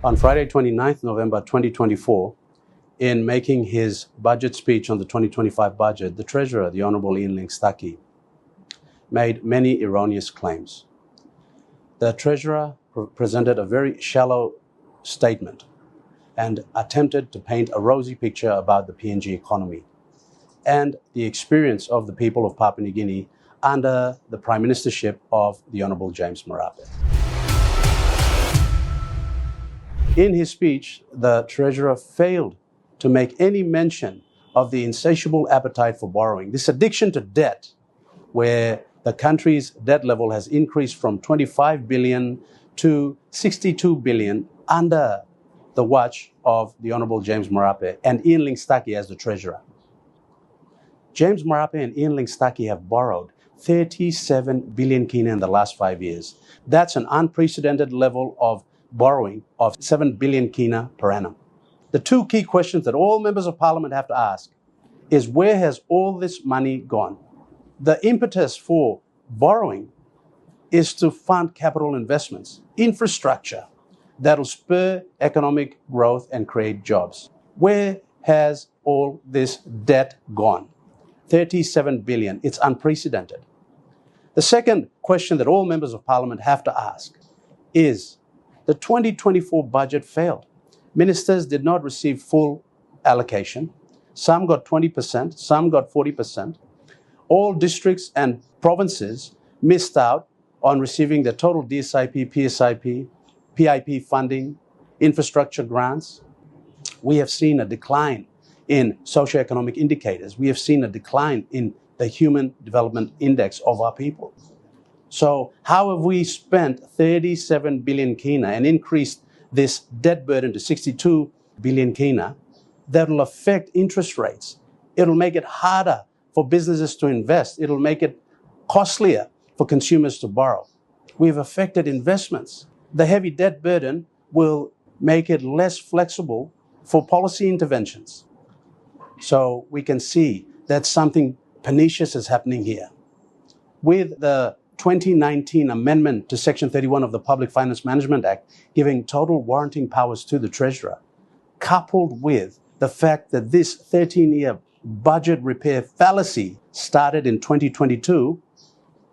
On Friday, 29th November 2024, in making his budget speech on the 2025 budget, the Treasurer, the Honourable Ian Staki, made many erroneous claims. The Treasurer presented a very shallow statement and attempted to paint a rosy picture about the PNG economy and the experience of the people of Papua New Guinea under the Prime Ministership of the Honourable James Marape. In his speech, the Treasurer failed to make any mention of the insatiable appetite for borrowing, this addiction to debt, where the country's debt level has increased from 25 billion to 62 billion under the watch of the Honourable James Marape and Ian Staki as the Treasurer. James Marape and Ian Staki have borrowed 37 billion kina in the last 5 years. That's an unprecedented level of borrowing of 7 billion kina per annum. The two key questions that all members of parliament have to ask is, where has all this money gone? The impetus for borrowing is to fund capital investments, infrastructure that'll spur economic growth and create jobs. Where has all this debt gone? 37 billion, it's unprecedented. The second question that all members of parliament have to ask is, the 2024 budget failed. Ministers did not receive full allocation. Some got 20%, some got 40%. All districts and provinces missed out on receiving the total DSIP, PSIP, PIP funding, infrastructure grants. We have seen a decline in socioeconomic indicators. We have seen a decline in the Human Development Index of our people. So how have we spent 37 billion kina and increased this debt burden to 62 billion kina that will affect interest rates? It'll make it harder for businesses to invest. It'll make it costlier for consumers to borrow. We've affected investments. The heavy debt burden will make it less flexible for policy interventions. So we can see that something pernicious is happening here. With the 2019 amendment to Section 31 of the Public Finance Management Act, giving total warranting powers to the Treasurer, coupled with the fact that this 13-year budget repair fallacy started in 2022,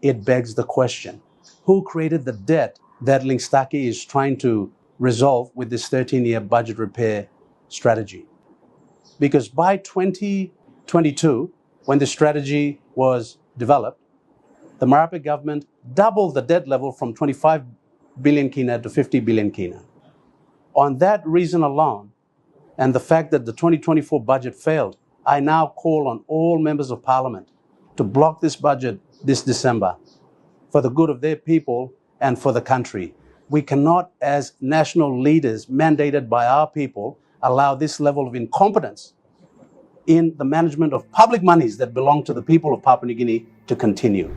it begs the question, who created the debt that Staki is trying to resolve with this 13-year budget repair strategy? Because by 2022, when the strategy was developed, the Marape government doubled the debt level from 25 billion kina to 50 billion kina. On that reason alone, and the fact that the 2024 budget failed, I now call on all members of parliament to block this budget this December for the good of their people and for the country. We cannot, as national leaders mandated by our people, allow this level of incompetence in the management of public monies that belong to the people of Papua New Guinea to continue.